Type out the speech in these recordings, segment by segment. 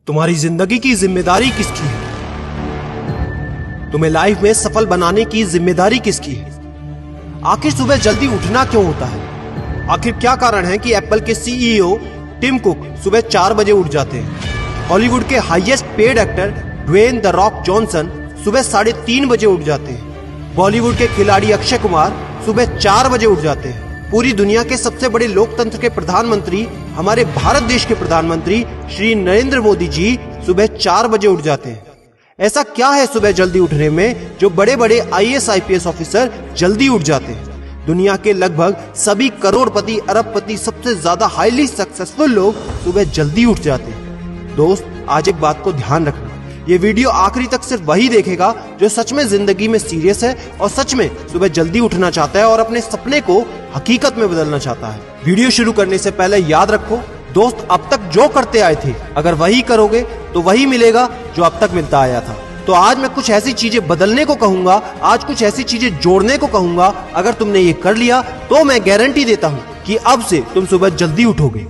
तुम्हारी जिंदगी की जिम्मेदारी किसकी है? तुम्हें लाइफ में सफल बनाने की जिम्मेदारी किसकी है? आखिर सुबह जल्दी उठना क्यों होता है? आखिर क्या कारण है कि एप्पल के सीईओ टिम कुक सुबह 4 बजे उठ जाते हैं? हॉलीवुड के highest paid actor Dwayne the Rock Johnson सुबह 3:30 बजे उठ जाते हैं। बॉलीवुड के खिलाड़ी अक्षय कुमार सुबह 4 बजे उठ जाते हैं। पूरी दुनिया के सबसे बड़े लोकतंत्र के प्रधानमंत्री, हमारे भारत देश के प्रधानमंत्री श्री नरेंद्र मोदी जी सुबह 4 बजे उठ जाते हैं। ऐसा क्या है सुबह जल्दी उठने में जो बड़े बड़े आईएएस आईपीएस ऑफिसर जल्दी उठ जाते हैं? दुनिया के लगभग सभी करोड़पति, अरबपति, सबसे ज्यादा हाईली सक्सेसफुल लोग सुबह जल्दी उठ जाते हैं। दोस्त, आज एक बात को ध्यान रखना, ये वीडियो आखिरी तक सिर्फ वही देखेगा जो सच में जिंदगी में सीरियस है और सच में सुबह जल्दी उठना चाहता है और अपने सपने को हकीकत में बदलना चाहता है। वीडियो शुरू करने से पहले याद रखो दोस्त, अब तक जो करते आए थे अगर वही करोगे तो वही मिलेगा जो अब तक मिलता आया था। तो आज मैं कुछ ऐसी चीजें बदलने को कहूंगा, आज कुछ ऐसी चीजें जोड़ने को कहूंगा। अगर तुमने ये कर लिया तो मैं गारंटी देता हूं कि अब से तुम सुबह जल्दी उठोगे।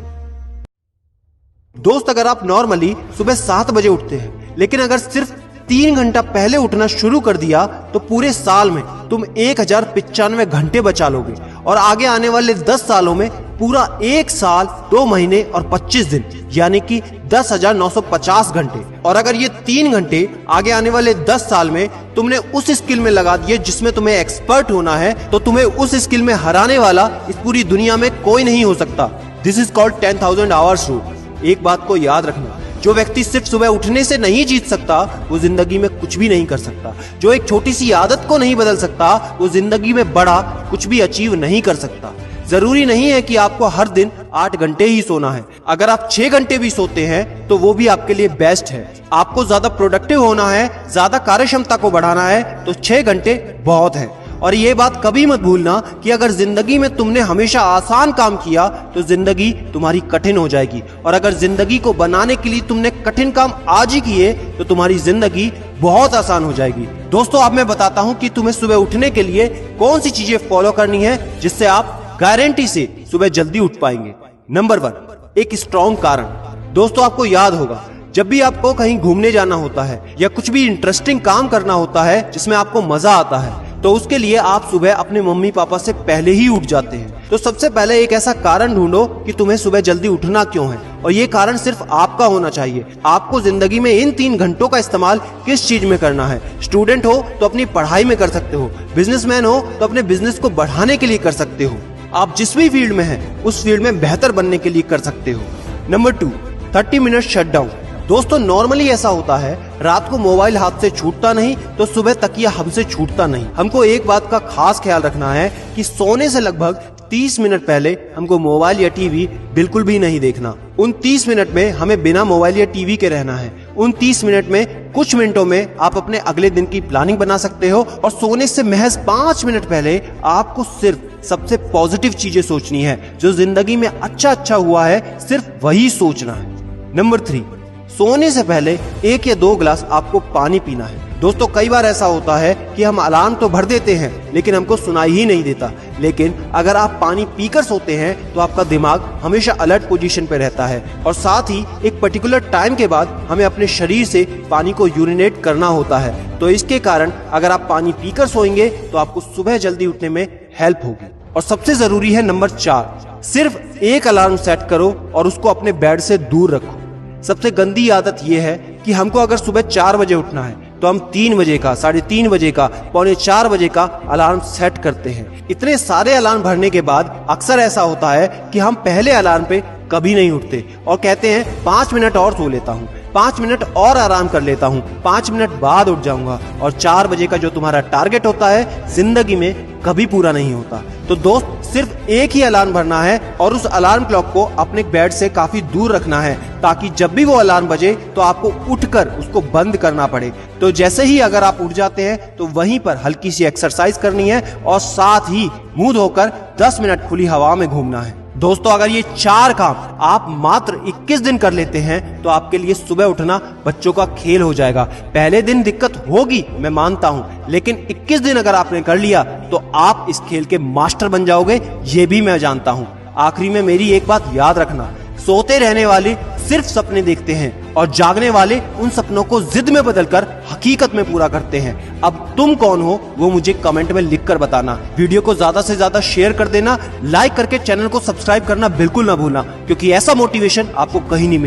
दोस्त, अगर आप नॉर्मली सुबह 7 बजे उठते हैं, लेकिन अगर सिर्फ 3 घंटा पहले उठना शुरू कर दिया तो पूरे साल में तुम 1095 घंटे बचा लोगे और आगे आने वाले 10 सालों में पूरा 1 साल 2 महीने और 25 दिन यानी कि 10,950 घंटे। और अगर ये 3 घंटे आगे आने वाले 10 साल में तुमने उस स्किल में लगा दिए जिसमें तुम्हें एक्सपर्ट होना है, तो तुम्हें उस स्किल में हराने वाला इस पूरी दुनिया में कोई नहीं हो सकता। This is called 10,000 hours rule. एक बात को याद रखना, जो व्यक्ति सिर्फ सुबह उठने से नहीं जीत सकता वो जिंदगी में कुछ भी नहीं कर सकता। जो एक छोटी सी आदत को नहीं बदल सकता वो जिंदगी में बड़ा कुछ भी अचीव नहीं कर सकता। जरूरी नहीं है कि आपको हर दिन 8 घंटे ही सोना है। अगर आप 6 घंटे भी सोते हैं तो वो भी आपके लिए बेस्ट है। आपको ज्यादा प्रोडक्टिव होना है, ज्यादा कार्य क्षमता को बढ़ाना है तो 6 घंटे बहुत है। और ये बात कभी मत भूलना कि अगर जिंदगी में तुमने हमेशा आसान काम किया तो जिंदगी तुम्हारी कठिन हो जाएगी, और अगर जिंदगी को बनाने के लिए तुमने कठिन काम आज ही किए तो तुम्हारी जिंदगी बहुत आसान हो जाएगी। दोस्तों, अब मैं बताता हूँ कि तुम्हें सुबह उठने के लिए कौन सी चीजें फॉलो करनी है जिससे आप गारंटी से सुबह जल्दी उठ पाएंगे। नंबर 1, एक स्ट्रॉन्ग कारण। दोस्तों, आपको याद होगा जब भी आपको कहीं घूमने जाना होता है या कुछ भी इंटरेस्टिंग काम करना होता है जिसमें आपको मजा आता है, तो उसके लिए आप सुबह अपने मम्मी पापा से पहले ही उठ जाते हैं। तो सबसे पहले एक ऐसा कारण ढूंढो कि तुम्हें सुबह जल्दी उठना क्यों है, और ये कारण सिर्फ आपका होना चाहिए। आपको जिंदगी में इन 3 घंटों का इस्तेमाल किस चीज में करना है? स्टूडेंट हो तो अपनी पढ़ाई में कर सकते हो, बिजनेसमैन हो तो अपने बिजनेस को बढ़ाने के लिए कर सकते हो, आप जिस भी फील्ड में हैं उस फील्ड में बेहतर बनने के लिए कर सकते हो। Number 2, 30 minute shutdown. दोस्तों, नॉर्मली ऐसा होता है रात को मोबाइल हाथ से छूटता नहीं तो सुबह तकिया हमसे छूटता नहीं। हमको एक बात का खास ख्याल रखना है कि सोने से लगभग 30 मिनट पहले हमको मोबाइल या टीवी बिल्कुल भी नहीं देखना। उन 30 मिनट में हमें बिना मोबाइल या टीवी के रहना है। उन 30 मिनट में कुछ मिनटों में आप अपने अगले दिन की प्लानिंग बना सकते हो, और सोने से महज 5 मिनट पहले आपको सिर्फ सबसे पॉजिटिव चीजें सोचनी है। जो जिंदगी में अच्छा हुआ है सिर्फ वही सोचना है। नंबर 3, सोने से पहले 1 या 2 गिलास आपको पानी पीना है। दोस्तों, कई बार ऐसा होता है कि हम अलार्म तो भर देते हैं लेकिन हमको सुनाई ही नहीं देता। लेकिन अगर आप पानी पीकर सोते हैं तो आपका दिमाग हमेशा अलर्ट पोजीशन पे रहता है, और साथ ही एक पर्टिकुलर टाइम के बाद हमें अपने शरीर से पानी को यूरिनेट करना होता है। तो इसके कारण अगर आप पानी पीकर सोएंगे तो आपको सुबह जल्दी उठने में हेल्प होगी। और सबसे जरूरी है नंबर 4, सिर्फ एक अलार्म सेट करो और उसको अपने बेड से दूर रखो। सबसे गंदी आदत यह है कि हमको अगर सुबह 4 बजे उठना है तो हम 3 बजे का, 3:30 बजे का, 3:45 बजे का अलार्म सेट करते हैं। इतने सारे अलार्म भरने के बाद अक्सर ऐसा होता है कि हम पहले अलार्म पे कभी नहीं उठते और कहते हैं 5 मिनट और सो लेता हूँ, 5 मिनट और आराम कर लेता हूँ, 5 मिनट बाद उठ जाऊंगा, और 4 बजे का जो तुम्हारा टारगेट होता है जिंदगी में कभी पूरा नहीं होता। तो दोस्त, सिर्फ एक ही अलार्म भरना है और उस अलार्म क्लॉक को अपने बेड से काफी दूर रखना है, ताकि जब भी वो अलार्म बजे तो आपको उठकर उसको बंद करना पड़े। तो जैसे ही अगर आप उठ जाते हैं तो वहीं पर हल्की सी एक्सरसाइज करनी है और साथ ही मुंह धोकर 10 मिनट खुली हवा में घूमना है। दोस्तों, अगर ये 4 काम आप मात्र 21 दिन कर लेते हैं तो आपके लिए सुबह उठना बच्चों का खेल हो जाएगा। पहले दिन दिक्कत होगी, मैं मानता हूं, लेकिन 21 दिन अगर आपने कर लिया तो आप इस खेल के मास्टर बन जाओगे, ये भी मैं जानता हूं। आखिरी में मेरी एक बात याद रखना, सोते रहने वाले सिर्फ सपने देखते हैं और जागने वाले उन सपनों को जिद में बदलकर हकीकत में पूरा करते हैं। अब तुम कौन हो वो मुझे कमेंट में लिखकर बताना। वीडियो को ज्यादा से ज्यादा शेयर कर देना, लाइक करके चैनल को सब्सक्राइब करना बिल्कुल ना भूलना, क्योंकि ऐसा मोटिवेशन आपको कहीं नहीं मिलता।